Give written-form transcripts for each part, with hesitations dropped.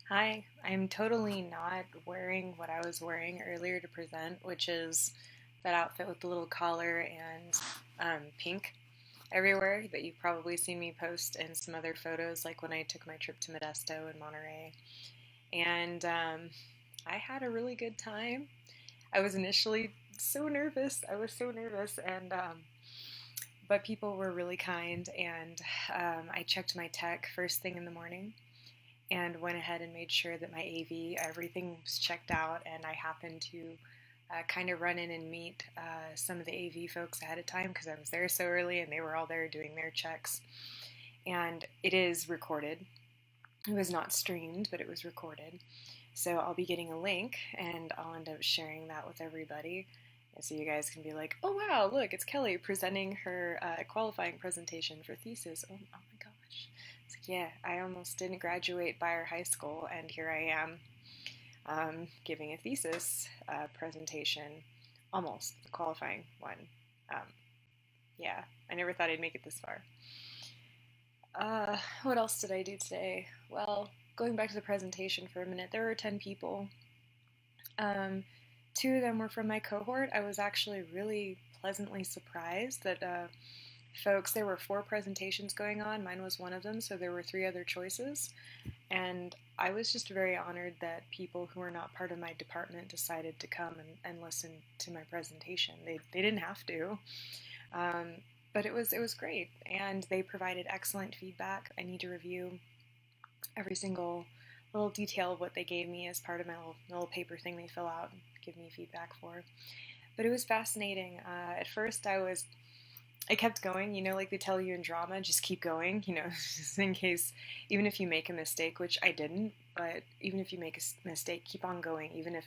Hi, I'm totally not wearing what I was wearing earlier to present, which is that outfit with the little collar and pink everywhere that you've probably seen me post in some other photos, like when I took my trip to Modesto and Monterey. And I had a really good time. I was initially so nervous. I was so nervous, and but people were really kind, and I checked my tech first thing in the morning and went ahead and made sure that my AV, everything was checked out, and I happened to kind of run in and meet some of the AV folks ahead of time because I was there so early and they were all there doing their checks. And it is recorded. It was not streamed, but it was recorded. So I'll be getting a link and I'll end up sharing that with everybody. And so you guys can be like, oh wow, look, it's Kelly presenting her qualifying presentation for thesis. Oh my gosh. It's like, yeah, I almost didn't graduate Bayer High School, and here I am giving a thesis presentation, almost a qualifying one. Um, yeah, I never thought I'd make it this far. What else did I do today? Well, going back to the presentation for a minute, there were 10 people. Um, Two of them were from my cohort. I was actually really pleasantly surprised that there were four presentations going on. Mine was one of them, so there were three other choices. And I was just very honored that people who were not part of my department decided to come and listen to my presentation. They didn't have to, um, but it was great, and they provided excellent feedback. I need to review every single little detail of what they gave me as part of my little paper thing they fill out and give me feedback for. But it was fascinating. At first, I kept going, like they tell you in drama, just keep going, just in case, even if you make a mistake, which I didn't, but even if you make a mistake, keep on going, even if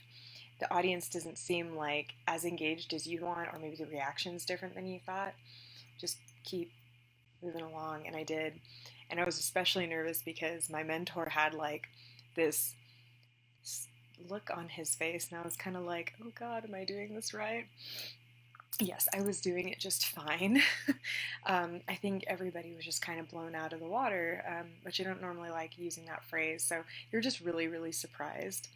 the audience doesn't seem like as engaged as you want, or maybe the reaction's different than you thought, just keep moving along. And I did. And I was especially nervous because my mentor had like this look on his face, and I was kind of like, oh God, am I doing this right? Yes, I was doing it just fine. I think everybody was just kind of blown out of the water, which I don't normally like using that phrase. So you're just really, really surprised.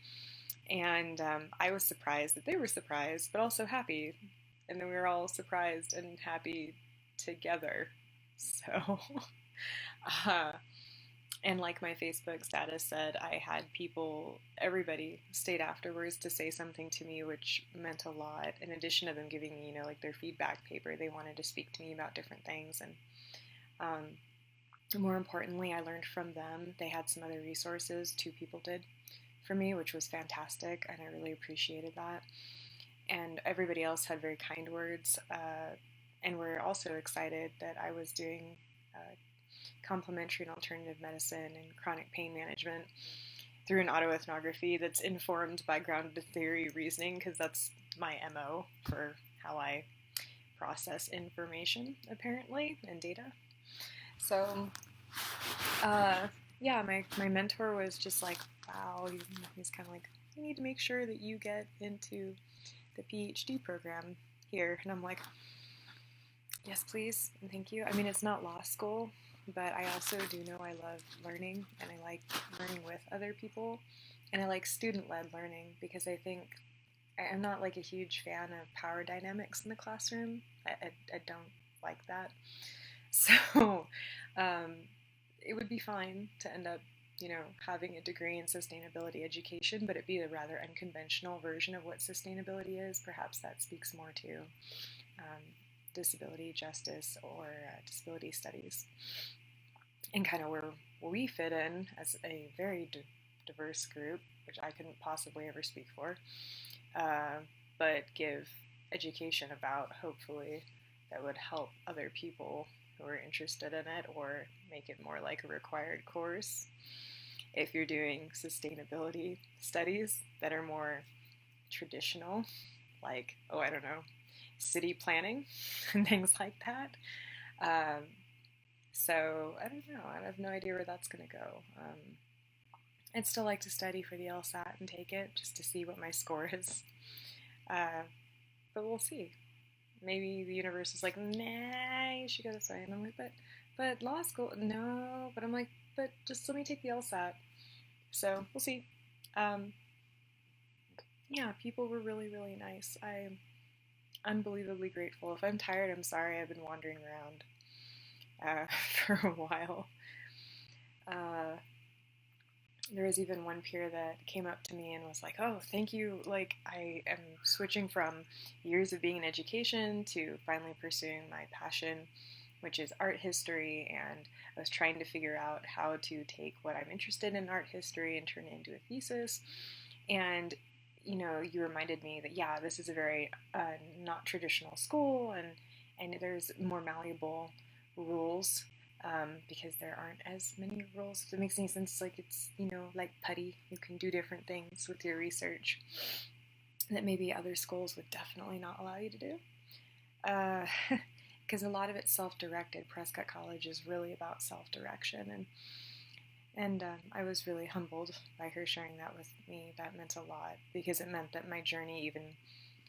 And I was surprised that they were surprised, but also happy. And then we were all surprised and happy together. So, uh, and like my Facebook status said, I had everybody stayed afterwards to say something to me, which meant a lot. In addition to them giving me, like their feedback paper, they wanted to speak to me about different things. And more importantly, I learned from them. They had some other resources, two people did for me, which was fantastic. And I really appreciated that. And everybody else had very kind words. And we're also excited that I was doing complementary and alternative medicine and chronic pain management through an autoethnography that's informed by grounded theory reasoning, because that's my MO for how I process information, apparently, and data. So, yeah, my mentor was just like, wow, he's kind of like, you need to make sure that you get into the PhD program here. And I'm like, yes, please, and thank you. I mean, it's not law school, but I also do know I love learning, and I like learning with other people, and I like student-led learning because I think I'm not like a huge fan of power dynamics in the classroom. I don't like that. So it would be fine to end up, having a degree in sustainability education, but it'd be a rather unconventional version of what sustainability is. Perhaps that speaks more to disability justice or disability studies, and kind of where we fit in as a very diverse group, which I couldn't possibly ever speak for, but give education about, hopefully, that would help other people who are interested in it, or make it more like a required course if you're doing sustainability studies that are more traditional, like, oh, I don't know, city planning and things like that. Um, so I don't know. I have no idea where that's going to go. I'd still like to study for the LSAT and take it just to see what my score is. But we'll see. Maybe the universe is like, nah, you should go this way. And I'm like, but law school, no. But I'm like, but just let me take the LSAT. So we'll see. Um, yeah, people were really, really nice. I'm unbelievably grateful. If I'm tired, I'm sorry. I've been wandering around for a while. Uh, there was even one peer that came up to me and was like, "Oh, thank you. Like, I am switching from years of being in education to finally pursuing my passion, which is art history. And I was trying to figure out how to take what I'm interested in art history and turn it into a thesis. And you reminded me that yeah, this is a very not traditional school, and there's more malleable rules because there aren't as many rules. If it makes any sense, like it's like putty. You can do different things with your research that maybe other schools would definitely not allow you to do. Because a lot of it's self-directed. Prescott College is really about self-direction, and I was really humbled by her sharing that with me. That meant a lot because it meant that my journey, even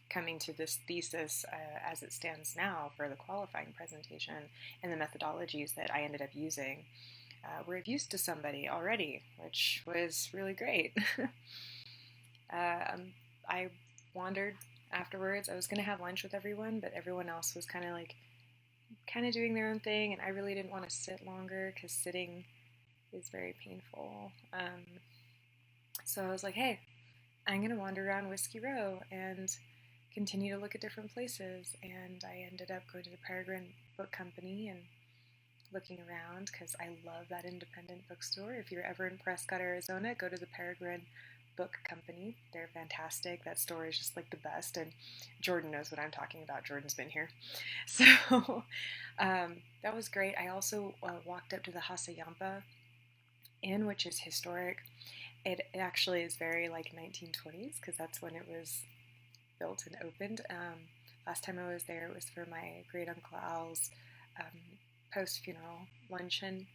coming to this thesis as it stands now for the qualifying presentation and the methodologies that I ended up using, were of use to somebody already, which was really great. I wandered afterwards. I was going to have lunch with everyone, but everyone else was kind of doing their own thing, and I really didn't want to sit longer because sitting is very painful. So I was like, hey, I'm going to wander around Whiskey Row and continue to look at different places. And I ended up going to the Peregrine Book Company and looking around because I love that independent bookstore. If you're ever in Prescott, Arizona, go to the Peregrine Book Company. They're fantastic. That store is just like the best. And Jordan knows what I'm talking about. Jordan's been here. So that was great. I also walked up to the Hasayampa Inn, which is historic. It actually is very like 1920s because that's when it was built and opened. Last time I was there, it was for my great uncle Al's post-funeral luncheon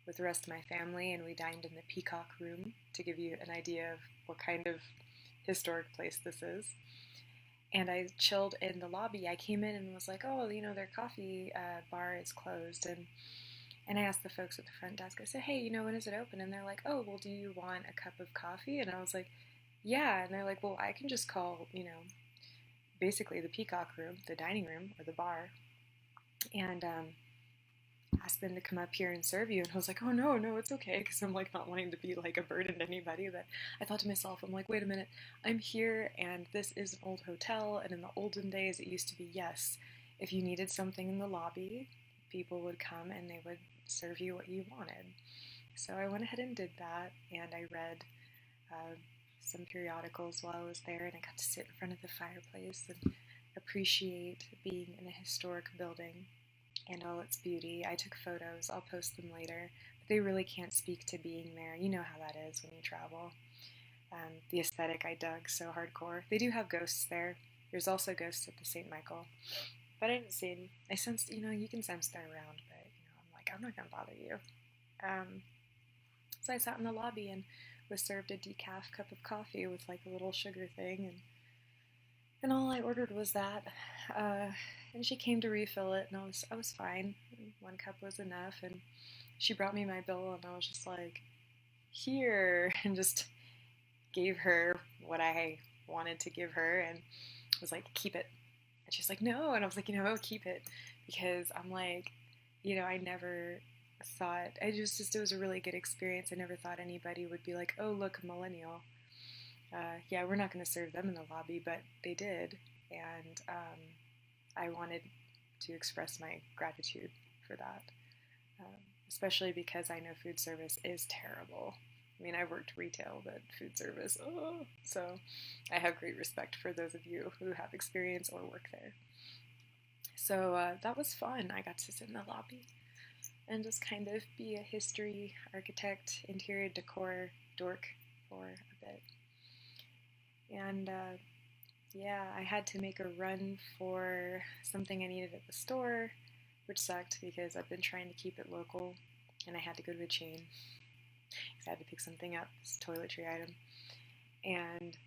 with the rest of my family, and we dined in the Peacock Room to give you an idea of what kind of historic place this is. And I chilled in the lobby. I came in and was like, oh, their coffee bar is closed, and I asked the folks at the front desk, I said, hey, when is it open? And they're like, oh, well, do you want a cup of coffee? And I was like, yeah. And they're like, well, I can just call, basically the Peacock Room, the dining room, or the bar, and ask them to come up here and serve you. And I was like, oh, no, it's okay, because I'm like not wanting to be like a burden to anybody. But I thought to myself, I'm like, wait a minute, I'm here, and this is an old hotel, and in the olden days, it used to be, yes, if you needed something in the lobby, people would come and they would serve you what you wanted. So I went ahead and did that, and I read some periodicals while I was there, and I got to sit in front of the fireplace and appreciate being in a historic building and all its beauty. I took photos, I'll post them later, but they really can't speak to being there. You know how that is when you travel. The aesthetic I dug so hardcore. They do have ghosts there. There's also ghosts at the St. Michael, but I didn't see any. I sensed, you can sense they're around, but I'm like, I'm not gonna bother you. So I sat in the lobby and was served a decaf cup of coffee with like a little sugar thing, and all I ordered was that. And she came to refill it, and I was fine. One cup was enough, and she brought me my bill, and I was just like, here, and just gave her what I wanted to give her, and was like, keep it. And she's like, no, and I was like, keep it, because I'm like, I never thought, it was a really good experience. I never thought anybody would be like, oh, look, a millennial. Yeah, we're not going to serve them in the lobby, but they did, and I wanted to express my gratitude for that, especially because I know food service is terrible. I mean, I've worked retail, but food service, oh. So I have great respect for those of you who have experience or work there. So that was fun. I got to sit in the lobby and just kind of be a history, architect, interior decor dork for a bit. And yeah, I had to make a run for something I needed at the store, which sucked because I've been trying to keep it local, and I had to go to a chain because I had to pick something up, this toiletry item. And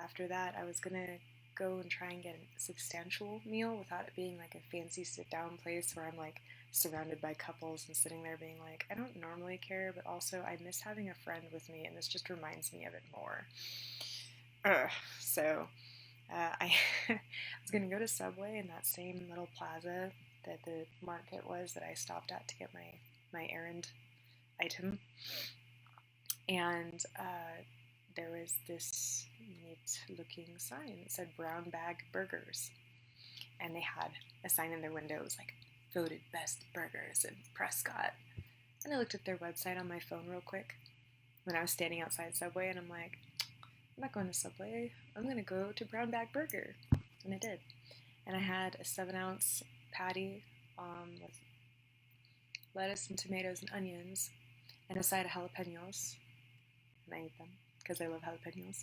after that, I was gonna go and try and get a substantial meal without it being like a fancy sit-down place where I'm like surrounded by couples and sitting there being like, I don't normally care, but also I miss having a friend with me, and this just reminds me of it more. So I was going to go to Subway in that same little plaza that the market was that I stopped at to get my errand item. And there was this neat looking sign that said Brown Bag Burgers. And they had a sign in their window. It was like, voted best burgers in Prescott. And I looked at their website on my phone real quick when I was standing outside Subway, and I'm like, I'm not going to Subway. I'm going to go to Brown Bag Burger. And I did. And I had a 7-ounce patty with lettuce and tomatoes and onions and a side of jalapenos. And I ate them because I love jalapenos.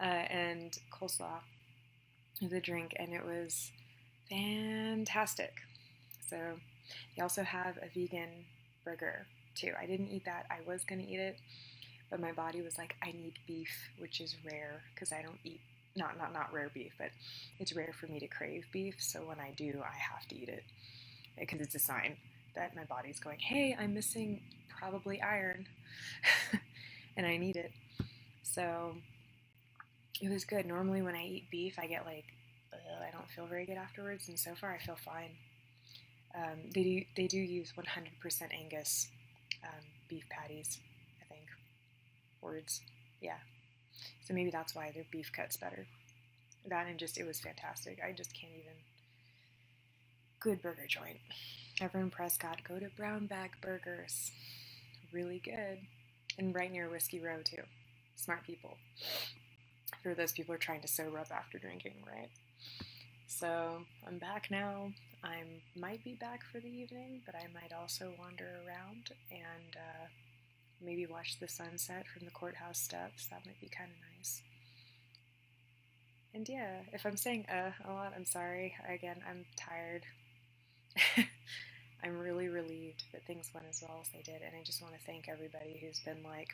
And coleslaw with a drink, and it was fantastic. So they also have a vegan burger too. I didn't eat that. I was going to eat it, but my body was like, I need beef, which is rare because I don't eat, not rare beef, but it's rare for me to crave beef. So when I do, I have to eat it because it's a sign that my body's going, hey, I'm missing probably iron and I need it. So it was good. Normally when I eat beef, I get like, I don't feel very good afterwards, and so far I feel fine. They do use 100% Angus beef patties, I think. Words, yeah. So maybe that's why their beef cut's better. That and just, it was fantastic. I just can't even. Good burger joint. Ever in Prescott, go to Brown Bag Burgers. Really good. And right near Whiskey Row, too. Smart people. For those people who are trying to sober up after drinking, right? So I'm back now. I might be back for the evening, but I might also wander around and maybe watch the sunset from the courthouse steps. That might be kind of nice. And yeah, if I'm saying a lot, I'm sorry. Again, I'm tired. I'm really relieved that things went as well as they did, and I just want to thank everybody who's been like,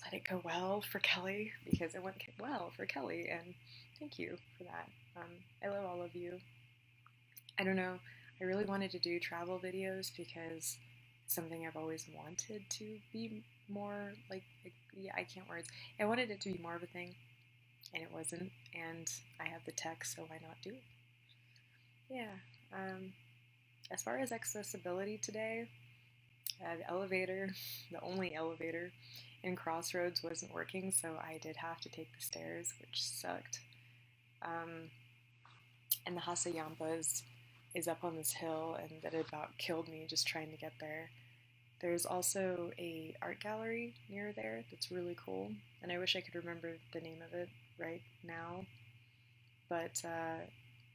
let it go well for Kelly, because it went well for Kelly, and thank you for that. I love all of you. I don't know, I really wanted to do travel videos because it's something I've always wanted to be more, like, yeah, I can't words. I wanted it to be more of a thing, and it wasn't, and I have the tech, so why not do it? Yeah, as far as accessibility today, the elevator, the only elevator in Crossroads wasn't working, so I did have to take the stairs, which sucked. And the Hasayampas is up on this hill, and that about killed me just trying to get there. There's also a art gallery near there that's really cool, and I wish I could remember the name of it right now, but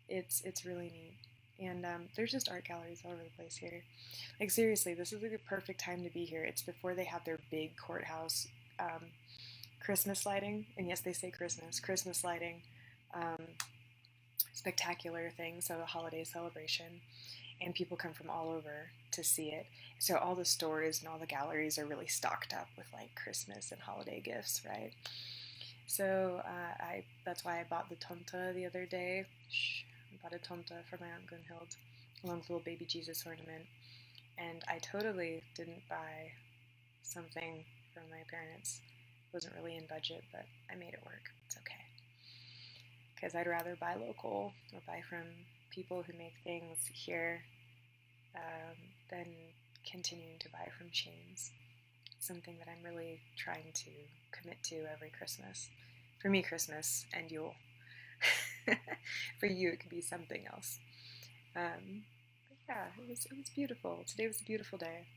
it's really neat. And there's just art galleries all over the place here. Like, seriously, this is like a perfect time to be here. It's before they have their big courthouse Christmas lighting. And yes, they say Christmas lighting, spectacular thing, so a holiday celebration. And people come from all over to see it. So all the stores and all the galleries are really stocked up with like Christmas and holiday gifts, right? So that's why I bought the tomte the other day. I bought a tomte for my Aunt Gunhild, along with a little baby Jesus ornament. And I totally didn't buy something from my parents. It wasn't really in budget, but I made it work. It's okay. Because I'd rather buy local or buy from people who make things here than continuing to buy from chains. It's something that I'm really trying to commit to every Christmas. For me, Christmas and Yule. For you, it could be something else. But yeah, it was beautiful. Today was a beautiful day.